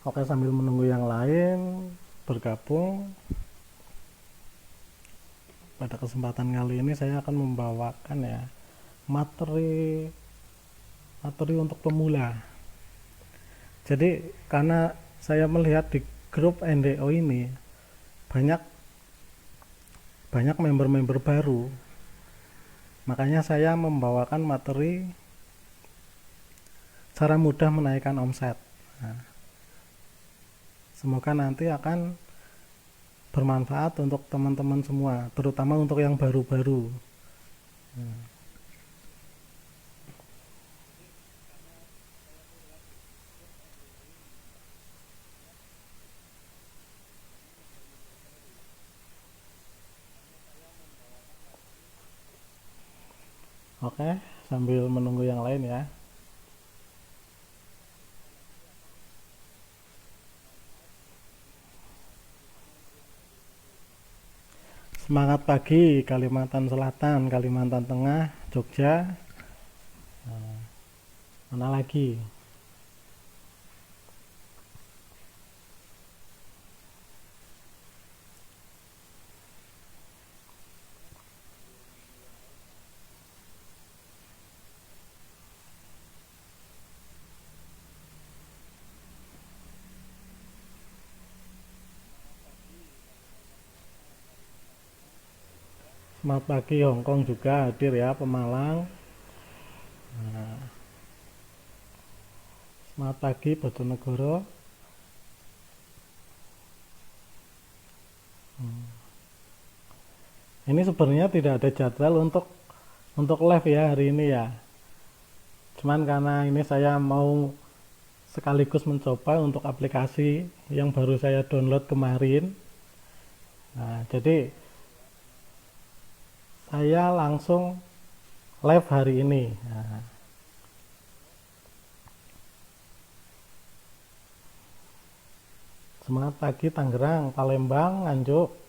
Oke, sambil menunggu yang lain bergabung, pada kesempatan kali ini saya akan membawakan ya materi materi untuk pemula. Jadi karena saya melihat di grup NDO ini banyak banyak member-member baru, makanya saya membawakan materi cara mudah menaikkan omset. Nah, semoga nanti akan bermanfaat untuk teman-teman semua, terutama untuk yang baru-baru. Oke, sambil menunggu yang lain ya. Semangat pagi Kalimantan Selatan, Kalimantan Tengah, Jogja. Nah, mana lagi? Semangat pagi Hongkong juga hadir ya, Pemalang. Nah, semangat pagi Bojonegoro. Ini sebenarnya tidak ada jadwal untuk live ya hari ini ya. Cuman karena ini saya mau sekaligus mencoba untuk aplikasi yang baru saya download kemarin. Nah, jadi saya langsung live hari ini. Nah, semangat pagi Tangerang, Palembang, Nganjuk.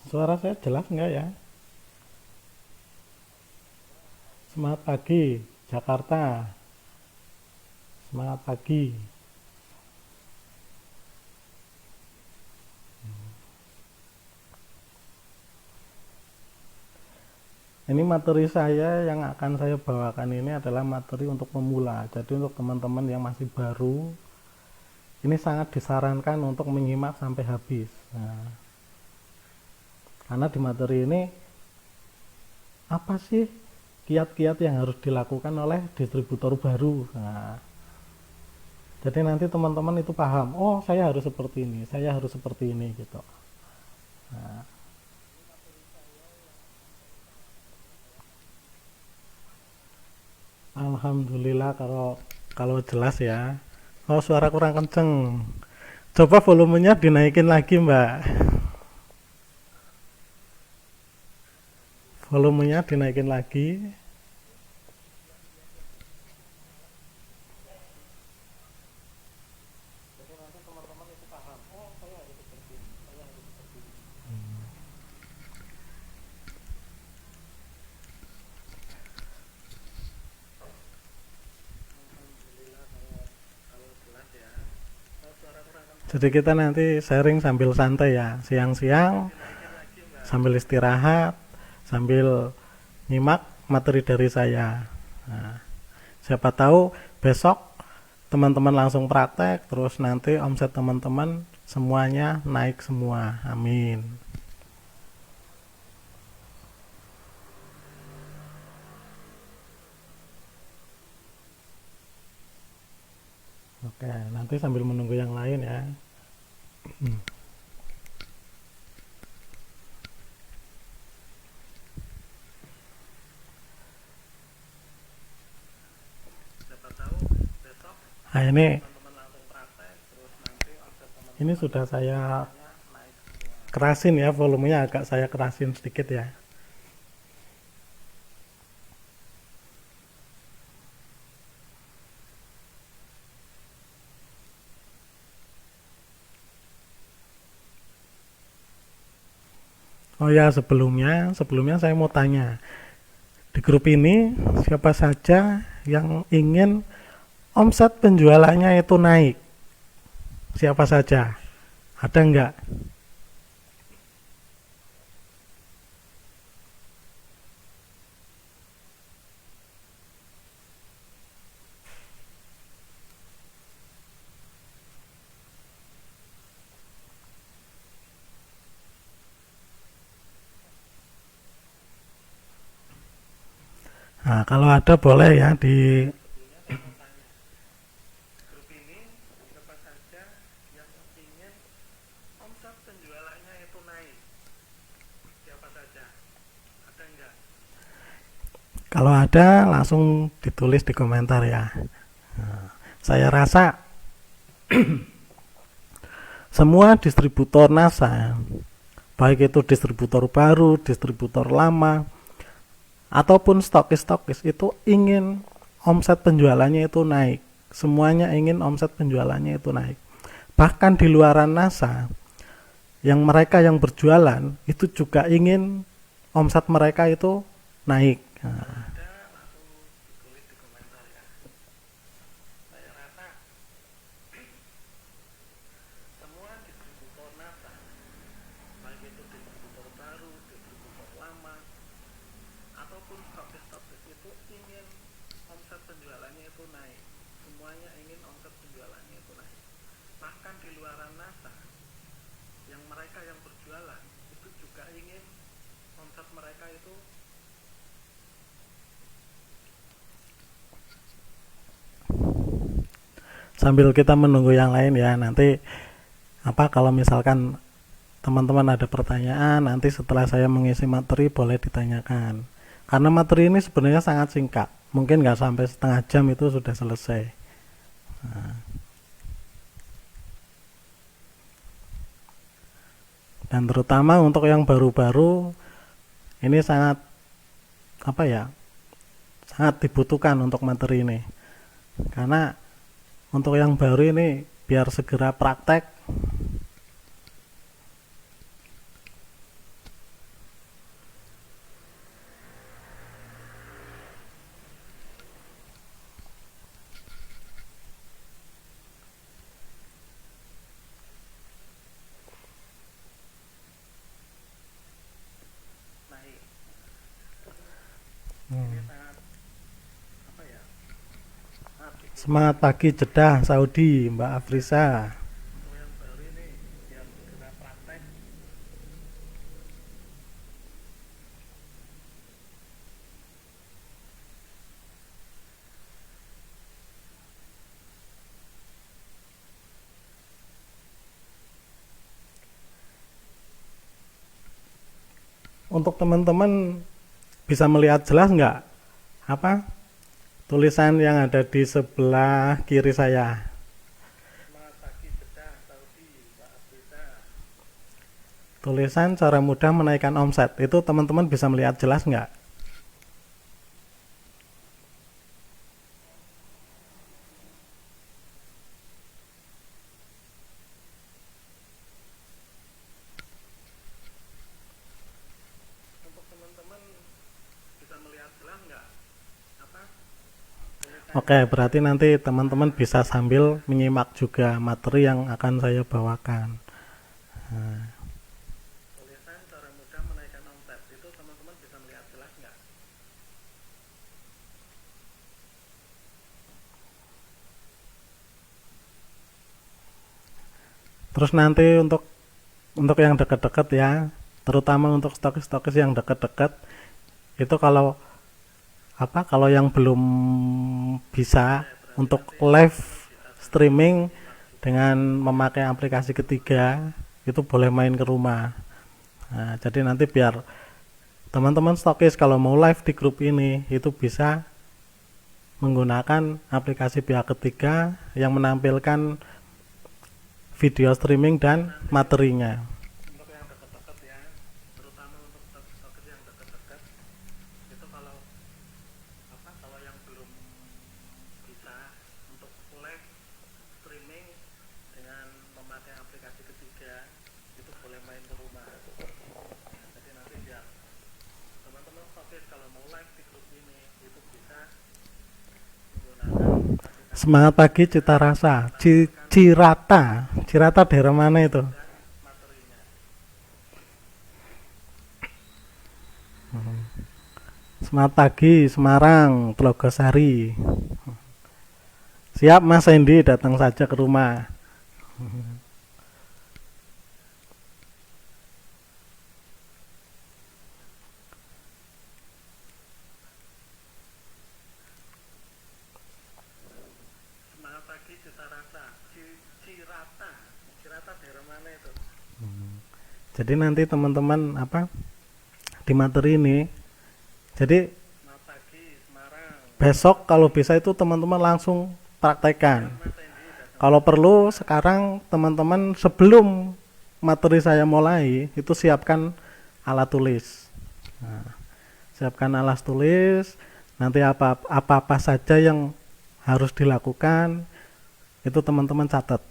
Suara saya jelas nggak ya? Semangat pagi Jakarta. Semangat pagi. Ini materi saya yang akan saya bawakan ini adalah materi untuk pemula. Jadi untuk teman-teman yang masih baru, ini sangat disarankan untuk menyimak sampai habis. Nah, karena di materi ini apa sih kiat-kiat yang harus dilakukan oleh distributor baru. Nah, jadi nanti teman-teman itu paham, oh saya harus seperti ini, saya harus seperti ini gitu. Nah, Alhamdulillah kalau kalau jelas ya. Oh, suara kurang kenceng. Coba volumenya dinaikin lagi, Mbak. Volumenya dinaikin lagi. Jadi kita nanti sharing sambil santai ya, siang-siang sambil istirahat, sambil nyimak materi dari saya. Nah, siapa tahu besok teman-teman langsung praktek, terus nanti omset teman-teman semuanya naik semua. Amin. Oke, nanti sambil menunggu yang lain ya. Nah, ini sudah saya kerasin ya, volumenya agak saya kerasin sedikit ya. Oh ya, sebelumnya saya mau tanya, di grup ini siapa saja yang ingin omset penjualannya itu naik? Siapa saja? Ada nggak? Nah, kalau ada boleh ya di grup ini siapa saja yang ingin omset penjualannya itu naik? Siapa saja? Ada nggak? Kalau ada langsung ditulis di komentar ya. Saya rasa semua distributor NASA, baik itu distributor baru, distributor lama, ataupun stokis-stokis itu ingin omset penjualannya itu naik. Semuanya ingin omset penjualannya itu naik. Bahkan di luaran NASA, yang mereka yang berjualan itu juga ingin omset mereka itu naik. Nah, semua distributor NASA, baik itu distributor baru, distributor lama, ataupun stokis-stokis itu ingin omset penjualannya itu naik. Semuanya ingin omset penjualannya itu naik. Bahkan di luaran NASA, yang mereka yang berjualan itu juga ingin omset mereka itu. Sambil kita menunggu yang lain ya, nanti kalau misalkan teman-teman ada pertanyaan, nanti setelah saya mengisi materi boleh ditanyakan. Karena materi ini sebenarnya sangat singkat, mungkin nggak sampai setengah jam itu sudah selesai. Nah, dan terutama untuk yang baru-baru ini sangat sangat dibutuhkan untuk materi ini. Karena untuk yang baru ini biar segera praktek. Semangat pagi Jeddah Saudi, Mbak Afrisa. Untuk teman-teman bisa melihat jelas nggak tulisan yang ada di sebelah kiri saya? Tulisan cara mudah menaikkan omset. Itu teman-teman bisa melihat jelas nggak? Oke, berarti nanti teman-teman bisa sambil menyimak juga materi yang akan saya bawakan. Nah, tulisan cara mudah menaikkan omset. Itu teman-teman bisa melihat jelas nggak? Terus nanti untuk yang dekat-dekat ya, terutama untuk stokis-stokis yang dekat-dekat, itu kalau yang belum bisa untuk live streaming dengan memakai aplikasi ketiga, itu boleh main ke rumah. Nah, jadi nanti biar teman-teman stokis kalau mau live di grup ini itu bisa menggunakan aplikasi pihak ketiga yang menampilkan video streaming dan materinya. Untuk yang dekat-dekat ya, terutama untuk stokis yang dekat-dekat, itu kalau yang belum bisa untuk live streaming dengan memakai aplikasi ketiga, itu boleh main ke rumah. Jadi Semangat pagi cita rasa, Cirata, Cirata daerah mana itu? Semangat pagi Semarang, Telogosari. Siap Mas Hendy, datang saja ke rumah. Jadi nanti teman-teman apa di materi ini, jadi besok kalau bisa itu teman-teman langsung praktekkan. Kalau perlu sekarang teman-teman sebelum materi saya mulai itu siapkan alat tulis. Nah, siapkan alat tulis. Nanti apa-apa saja yang harus dilakukan itu teman-teman catat.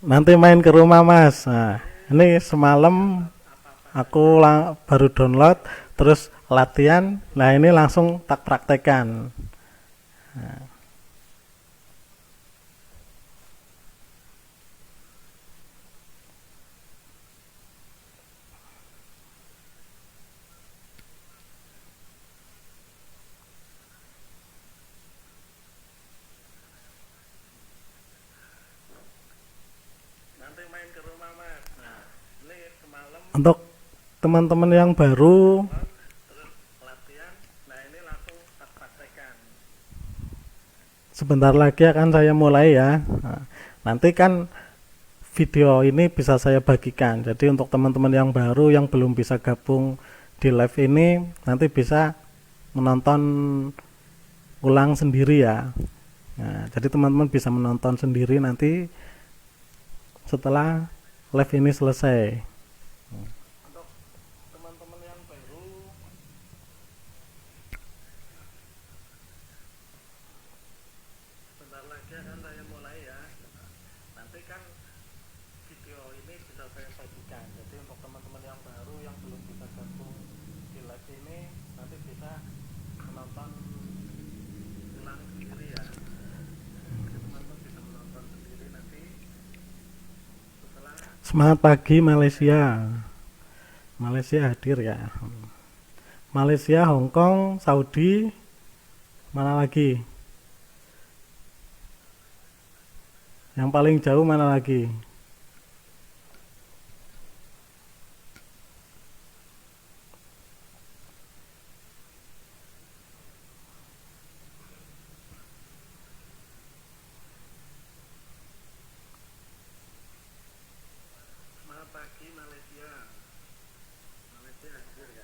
Nanti main ke rumah Mas. Nah, ini semalam aku baru download terus latihan. Nah, ini langsung tak praktekkan. Nah, untuk teman-teman yang baru sebentar lagi akan saya mulai ya. Nah, nanti kan video ini bisa saya bagikan. Jadi untuk teman-teman yang baru yang belum bisa gabung di live ini nanti bisa menonton ulang sendiri ya. Nah, jadi teman-teman bisa menonton sendiri nanti setelah live ini selesai. Untuk teman-teman yang baru sebentar lagi akan saya mulai ya. Nanti kan video ini bisa saya bagikan. Jadi untuk teman-teman yang baru yang belum bisa gabung di live ini nanti bisa menonton ulang sendiri ya. Jadi teman-teman bisa menonton sendiri nanti setelah. Semangat pagi Malaysia. Malaysia hadir ya. Malaysia, Hong Kong, Saudi, mana lagi? Yang paling jauh mana lagi? Selamat pagi Malaysia. Malaysia hadir ya.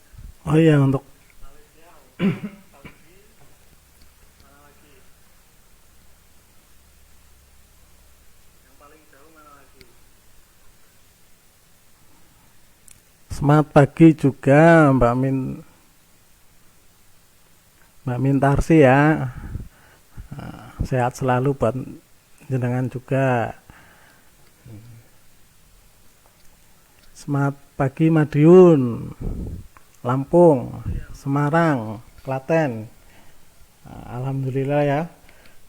Oh iya untuk Malaysia, Saudi, mana lagi? Yang paling jauh mana lagi? Semangat pagi juga Mbak Mintarsi ya. Sehat selalu buat jenengan juga. Semangat pagi Madiun, Lampung, Semarang, Klaten. Alhamdulillah ya,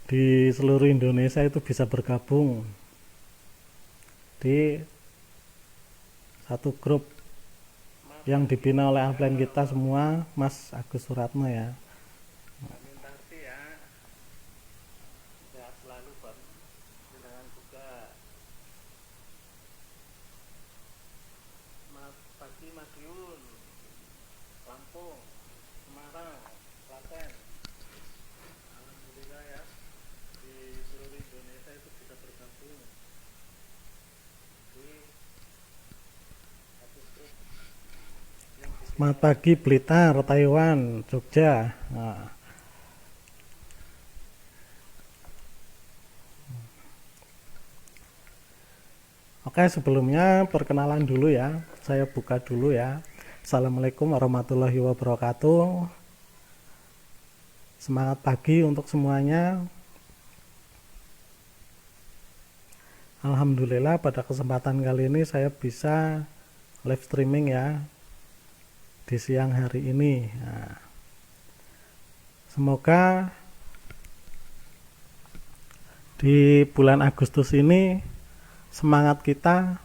di seluruh Indonesia itu bisa bergabung di satu grup yang dibina oleh upline kita semua, Mas Agus Suratno ya. Sehat selalu buat jenengan juga. Selamat pagi Madiun, Lampung, Semarang, Klaten. Alhamdulillah ya, di seluruh Indonesia itu bisa bergabung di satu grup. Selamat pagi Blitar, Taiwan, Jogja. Nah. Oke, sebelumnya perkenalan dulu ya. Saya buka dulu ya. Assalamualaikum warahmatullahi wabarakatuh. Semangat pagi untuk semuanya. Alhamdulillah pada kesempatan kali ini saya bisa live streaming ya di siang hari ini. Nah, semoga di bulan Agustus ini semangat kita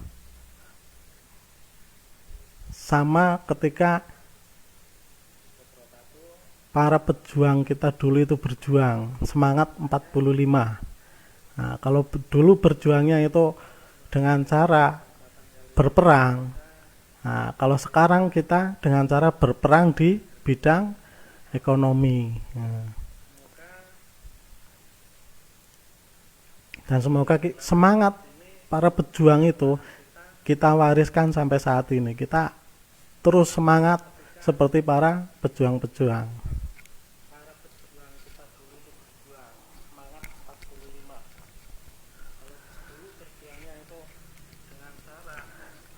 sama ketika para pejuang kita dulu itu berjuang, semangat 45. Nah, kalau dulu berjuangnya itu dengan cara berperang, nah, kalau sekarang kita dengan cara berperang di bidang ekonomi. Nah, dan semoga semangat para pejuang itu kita wariskan sampai saat ini. Kita terus semangat seperti para pejuang-pejuang.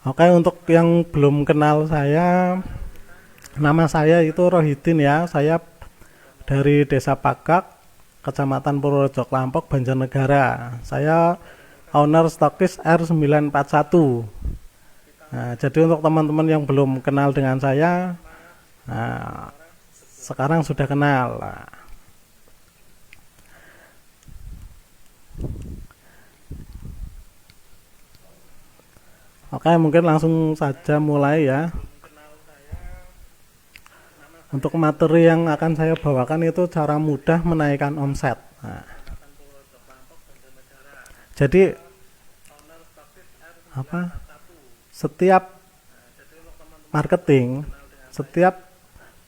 Oke, untuk yang belum kenal saya, nama saya itu Rohidin ya. Saya dari Desa Pagak, Kecamatan Purworejo Klampok, Banjarnegara. Saya owner stokis R941. Nah, jadi untuk teman-teman yang belum kenal dengan saya, nah, sekarang sudah kenal. Oke, mungkin langsung saja mulai ya. Untuk materi yang akan saya bawakan itu cara mudah menaikkan omset. Nah, jadi setiap marketing, setiap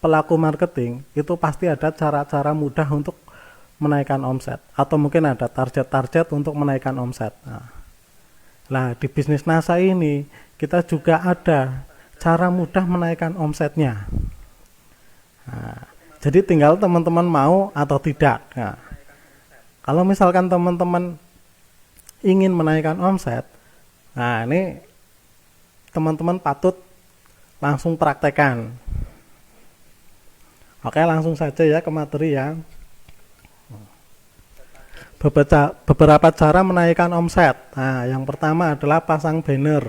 pelaku marketing itu pasti ada cara-cara mudah untuk menaikkan omset, atau mungkin ada target-target untuk menaikkan omset. Nah, di bisnis NASA ini kita juga ada cara mudah menaikkan omsetnya. Nah, jadi tinggal teman-teman mau atau tidak. Nah, kalau misalkan teman-teman ingin menaikkan omset, nah ini teman-teman patut langsung praktekkan. Oke, langsung saja ya ke materi ya. Beberapa cara menaikkan omset. Nah, yang pertama adalah pasang banner.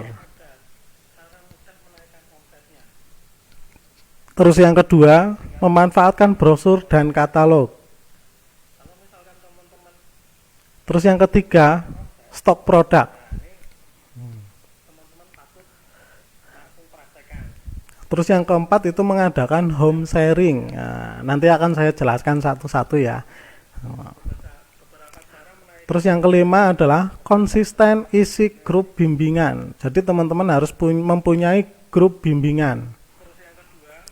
Terus yang kedua, memanfaatkan brosur dan katalog. Terus yang ketiga, stok produk. Terus yang keempat itu mengadakan home sharing. Nah, nanti akan saya jelaskan satu-satu ya. Terus yang kelima adalah konsisten isi grup bimbingan. Jadi teman-teman harus mempunyai grup bimbingan.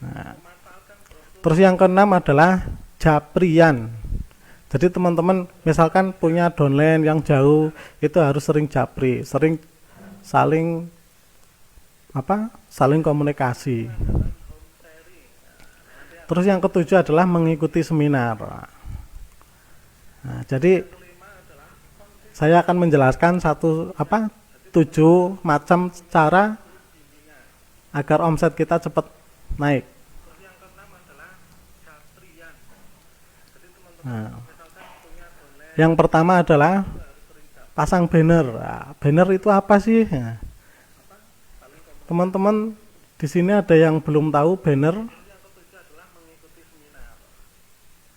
Nah, terus yang keenam adalah japrian. Jadi teman-teman misalkan punya downline yang jauh, itu harus sering japri, sering saling komunikasi. Terus yang ketujuh adalah mengikuti seminar. Nah, jadi saya akan menjelaskan 7 macam cara agar omset kita cepat naik. Nah, yang pertama adalah pasang banner. Nah, banner itu apa sih? Nah, teman-teman di sini ada yang belum tahu banner?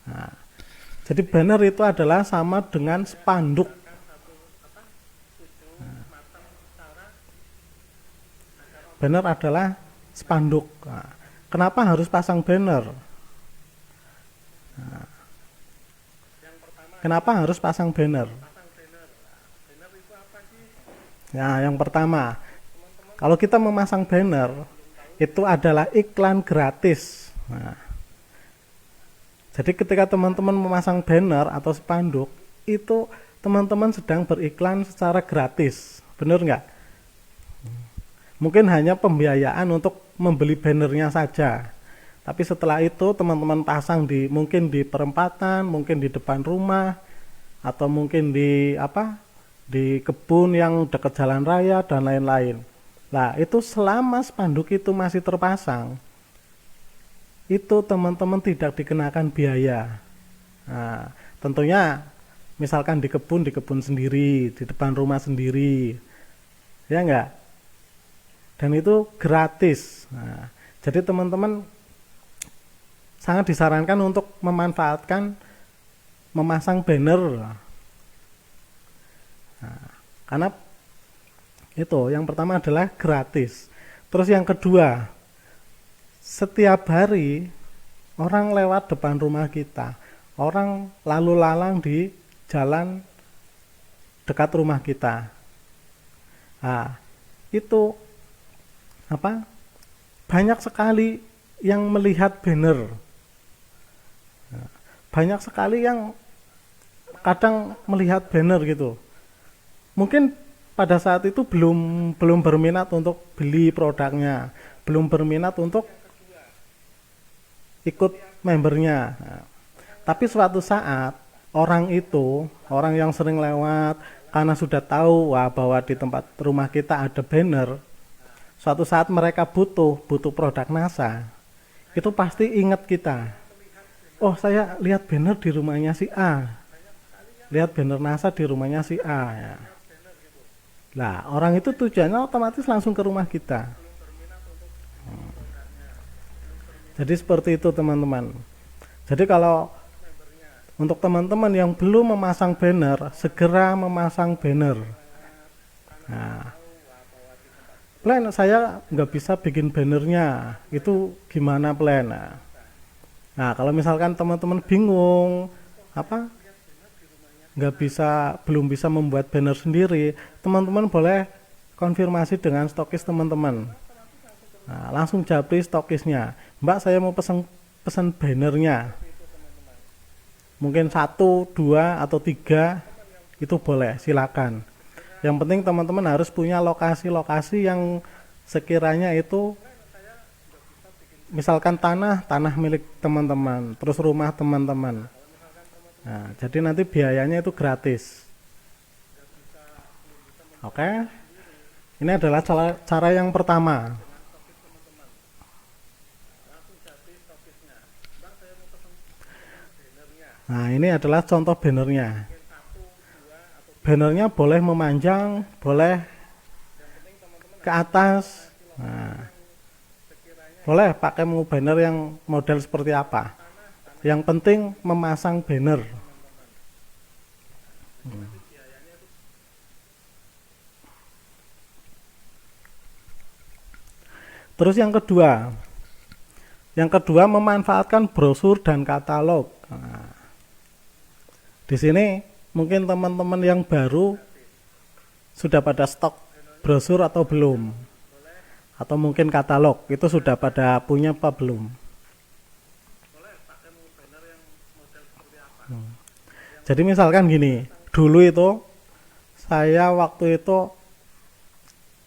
Nah, jadi banner itu adalah sama dengan spanduk. Banner adalah spanduk. Nah, kenapa harus pasang banner? Nah, kenapa harus pasang banner? Nah, yang pertama, kalau kita memasang banner, itu adalah iklan gratis. Nah, jadi ketika teman-teman memasang banner atau spanduk, itu teman-teman sedang beriklan secara gratis. Benar nggak? Mungkin hanya pembiayaan untuk membeli bannernya saja. Tapi setelah itu teman-teman pasang mungkin di perempatan, mungkin di depan rumah, atau mungkin di di kebun yang dekat jalan raya dan lain-lain. Nah, itu selama spanduk itu masih terpasang, itu teman-teman tidak dikenakan biaya. Nah, tentunya misalkan di kebun sendiri, di depan rumah sendiri, ya enggak? Dan itu gratis. Nah, jadi teman-teman sangat disarankan untuk memanfaatkan memasang banner. Nah, karena itu yang pertama adalah gratis. Terus yang kedua, setiap hari orang lewat depan rumah kita, orang lalu lalang di jalan dekat rumah kita. Nah, itu apa? Banyak sekali yang melihat banner. Nah, banyak sekali yang kadang melihat banner gitu. Mungkin pada saat itu belum berminat untuk beli produknya, belum berminat untuk ikut membernya. Nah, tapi suatu saat orang yang sering lewat karena sudah tahu bahwa di tempat rumah kita ada banner, suatu saat mereka butuh produk NASA, itu pasti ingat kita. Oh, saya lihat banner di rumahnya si A, lihat banner NASA di rumahnya si A. Ya. Nah, orang itu tujuannya otomatis langsung ke rumah kita. Jadi seperti itu teman-teman. Jadi kalau untuk teman-teman yang belum memasang banner, segera memasang banner. Nah, plan saya nggak bisa bikin bannernya, itu gimana plan? Nah, kalau misalkan teman-teman bingung, belum bisa membuat banner sendiri, teman-teman boleh konfirmasi dengan stokis teman-teman. Nah, langsung japri stokisnya, Mbak saya mau pesan bannernya, mungkin 1, 2, atau 3, itu boleh, silakan. Yang penting teman-teman harus punya lokasi-lokasi yang sekiranya itu misalkan tanah milik teman-teman, terus rumah teman-teman. Nah, jadi nanti biayanya itu gratis. Oke. Ini adalah cara yang pertama. Nah, ini adalah contoh bannernya. Bannernya boleh memanjang, boleh ke atas. Nah, boleh pakai banner yang model seperti apa. Yang penting memasang banner. Terus yang kedua memanfaatkan brosur dan katalog. Nah, di sini mungkin teman-teman yang baru sudah pada stok brosur atau belum, atau mungkin katalog itu sudah pada punya apa belum. Jadi misalkan gini, dulu itu saya waktu itu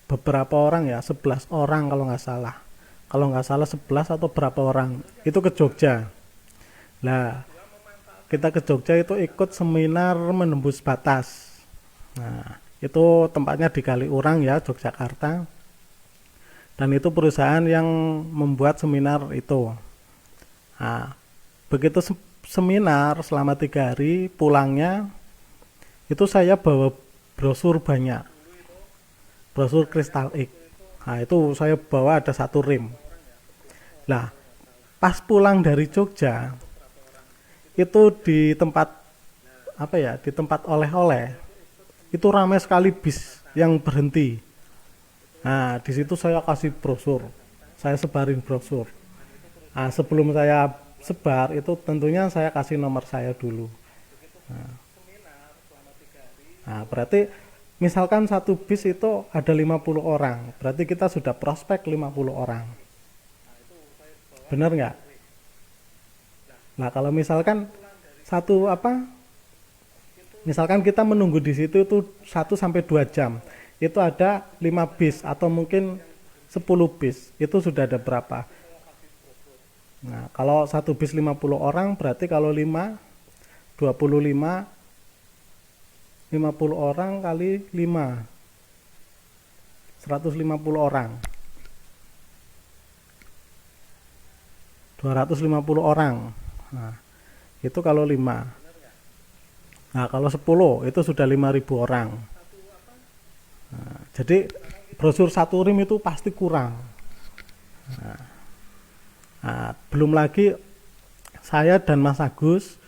beberapa orang ya, 11 orang kalau nggak salah 11 atau berapa orang itu ke Jogja. Nah, kita ke Jogja itu ikut seminar menembus batas. Nah, itu tempatnya di Kaliurang ya, Yogyakarta. Dan itu perusahaan yang membuat seminar itu. Nah, begitu seminar selama 3 hari, pulangnya itu saya bawa brosur banyak, brosur Kristal X. Nah, itu saya bawa ada 1 rim. Nah, pas pulang dari Jogja, itu di tempat di tempat oleh-oleh itu ramai sekali bis yang berhenti. Nah, di situ saya kasih brosur, saya sebarin brosur. Nah, sebelum saya sebar itu tentunya saya kasih nomor saya dulu. Nah, berarti misalkan 1 bis itu ada 50 orang, berarti kita sudah prospek 50 orang. Benar nggak? Nah, kalau misalkan misalkan kita menunggu di situ itu 1-2 jam, itu ada 5 bis atau mungkin 10 bis, itu sudah ada berapa? Nah, kalau 1 bis 50 orang berarti kalau 5, 25, 50 orang kali 5, 150 orang, 250 orang. Nah, itu kalau 5. Nah, kalau 10 itu sudah 5.000 orang. Nah, jadi brosur satu rim itu pasti kurang. Nah, belum lagi saya dan Mas Agus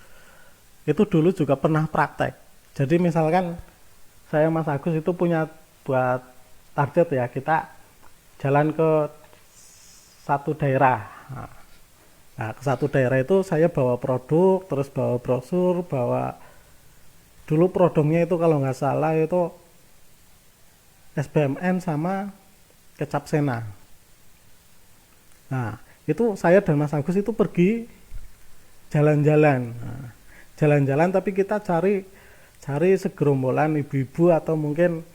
itu dulu juga pernah praktek. Jadi misalkan saya Mas Agus itu punya buat target ya, kita jalan ke satu daerah. Nah, ke satu daerah itu saya bawa produk, terus bawa brosur, bawa dulu produknya itu kalau nggak salah itu SBMN sama kecap Sena. Nah, itu saya dan Mas Agus itu pergi jalan-jalan. Nah, jalan-jalan tapi kita cari segerombolan ibu-ibu atau mungkin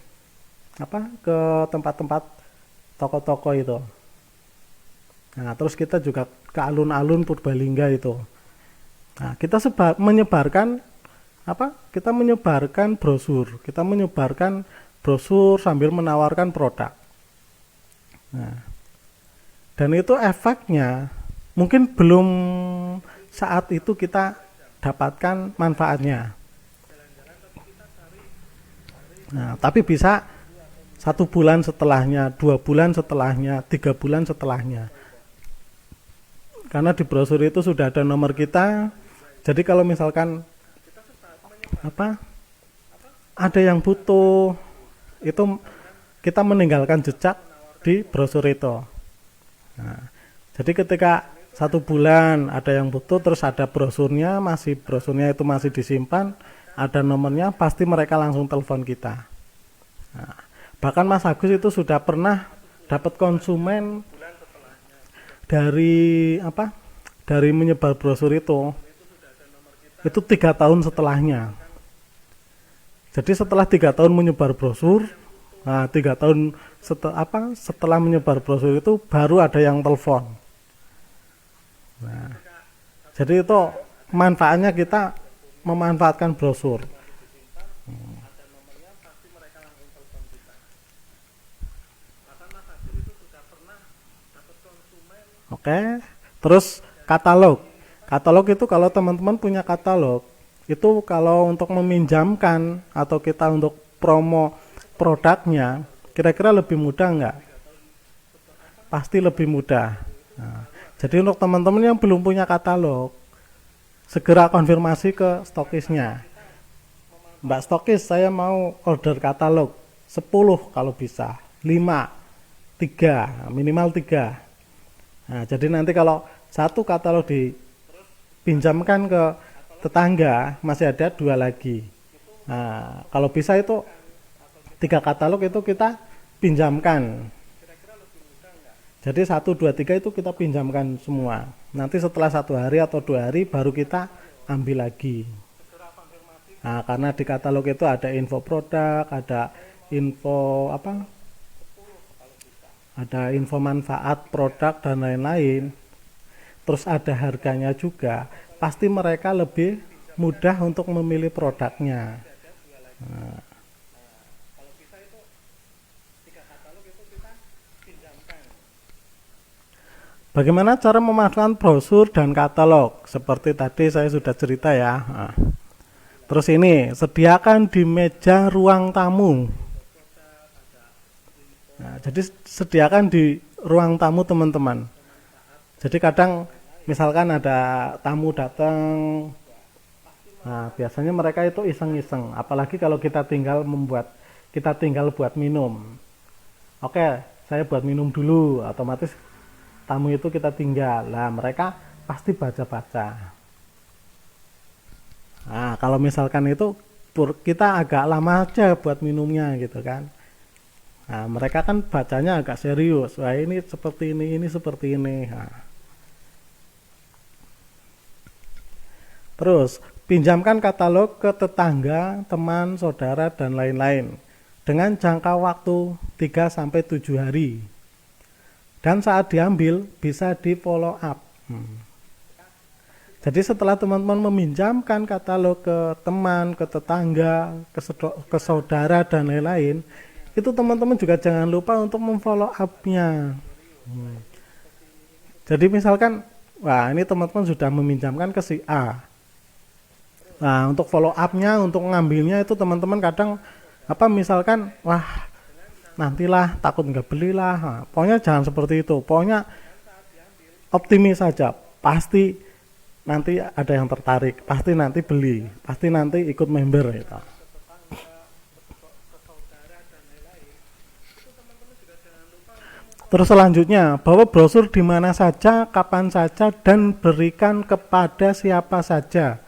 ke tempat-tempat toko-toko itu. Nah, terus kita juga ke alun-alun Purbalingga itu. Nah, kita menyebarkan kita menyebarkan brosur sambil menawarkan produk. Nah, dan itu efeknya mungkin belum saat itu kita dapatkan manfaatnya. Nah, tapi bisa 1 bulan setelahnya, 2 bulan setelahnya, 3 bulan setelahnya. Karena di brosur itu sudah ada nomor kita. Jadi kalau misalkan ada yang butuh, itu kita meninggalkan jejak di brosur itu. Nah, jadi ketika 1 bulan ada yang butuh, terus ada brosurnya itu masih disimpan, ada nomornya, pasti mereka langsung telepon kita. Nah, bahkan Mas Agus itu sudah pernah dapat konsumen dari menyebar brosur itu 3 tahun setelahnya. Jadi setelah 3 tahun menyebar brosur, 3 tahun setelah menyebar brosur itu baru ada yang telepon. Nah, jadi itu manfaatnya kita memanfaatkan brosur. Oke, terus katalog. Katalog itu kalau teman-teman punya katalog, itu kalau untuk meminjamkan atau kita untuk promo produknya, kira-kira lebih mudah enggak? Pasti lebih mudah. Nah, jadi untuk teman-teman yang belum punya katalog, segera konfirmasi ke stokisnya. Mbak stokis, saya mau order katalog 10 kalau bisa, 5, 3, minimal 3. Nah, jadi nanti kalau satu katalog dipinjamkan ke tetangga, masih ada 2 lagi. Nah, kalau bisa itu 3 katalog itu kita pinjamkan. Jadi 1, 2, 3 itu kita pinjamkan semua. Nanti setelah 1 hari atau 2 hari baru kita ambil lagi. Nah, karena di katalog itu ada info produk, ada info ada info manfaat produk dan lain-lain, terus ada harganya juga, pasti mereka lebih mudah untuk memilih produknya. Nah, bagaimana cara memasukkan brosur dan katalog? Seperti tadi saya sudah cerita ya. Nah, terus ini, sediakan di meja ruang tamu. Nah, jadi sediakan di ruang tamu teman-teman. Jadi kadang misalkan ada tamu datang, nah biasanya mereka itu iseng-iseng. Apalagi kalau kita tinggal buat minum. Oke, saya buat minum dulu, otomatis tamu itu kita tinggal. Nah, mereka pasti baca-baca. Nah, kalau misalkan itu kita agak lama aja buat minumnya gitu kan. Nah, mereka kan bacanya agak serius. Wah, ini seperti ini seperti ini. Nah. Terus, pinjamkan katalog ke tetangga, teman, saudara, dan lain-lain dengan jangka waktu 3-7 hari. Dan saat diambil, bisa di follow up. Jadi setelah teman-teman meminjamkan katalog ke teman, ke tetangga, ke saudara dan lain-lain, itu teman-teman juga jangan lupa untuk memfollow up-nya. Jadi misalkan, wah ini teman-teman sudah meminjamkan ke si A. Nah untuk follow up-nya, untuk ngambilnya itu teman-teman kadang misalkan, wah nantilah takut nggak belilah. Nah, pokoknya jangan seperti itu. Pokoknya optimis saja. Pasti nanti ada yang tertarik, pasti nanti beli, pasti nanti ikut member gitu. Terus selanjutnya, bawa brosur di mana saja, kapan saja, dan berikan kepada siapa saja.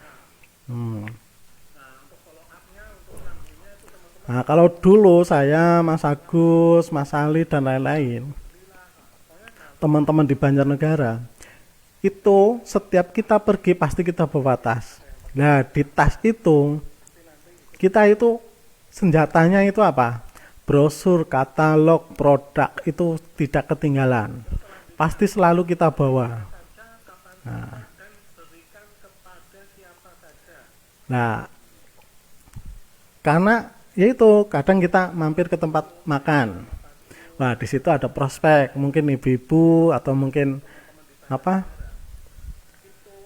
Nah, kalau dulu saya, Mas Agus, Mas Ali, dan lain-lain, teman-teman di Banjarnegara, itu setiap kita pergi pasti kita bawa tas. Nah, di tas itu, kita itu senjatanya itu apa? Brosur, katalog, produk itu tidak ketinggalan. Pasti selalu kita bawa. Nah, karena yaitu kadang kita mampir ke tempat makan. Wah, di situ ada prospek, mungkin ibu-ibu atau mungkin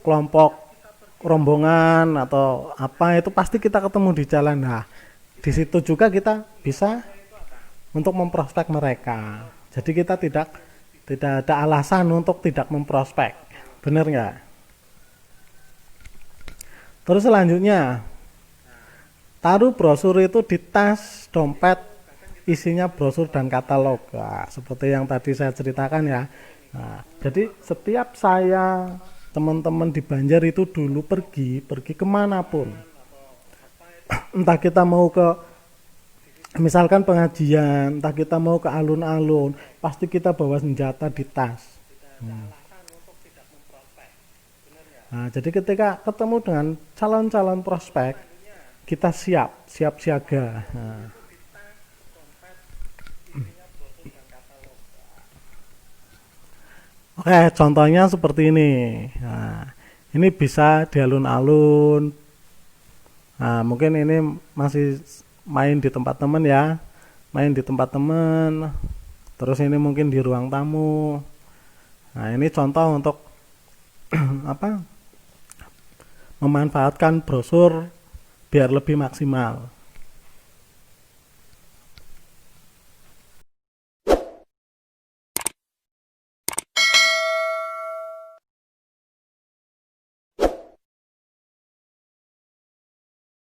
kelompok rombongan atau itu pasti kita ketemu di jalan. Nah, di situ juga kita bisa untuk memprospek mereka. Jadi kita tidak ada alasan untuk tidak memprospek. Benar nggak? Terus selanjutnya, taruh brosur itu di tas, dompet, isinya brosur dan katalog. Nah, seperti yang tadi saya ceritakan ya. Nah, jadi setiap saya, teman-teman di Banjar itu dulu pergi kemanapun. Entah kita mau ke misalkan pengajian, entah kita mau ke alun-alun, pasti kita bawa senjata di tas. Nah, jadi ketika ketemu dengan calon-calon prospek, kita siap siaga. Nah. Oke, contohnya seperti ini. Nah, ini bisa di alun-alun. Nah, mungkin ini masih main di tempat teman ya, main di tempat teman. Terus ini mungkin di ruang tamu. Nah, ini contoh untuk memanfaatkan brosur biar lebih maksimal.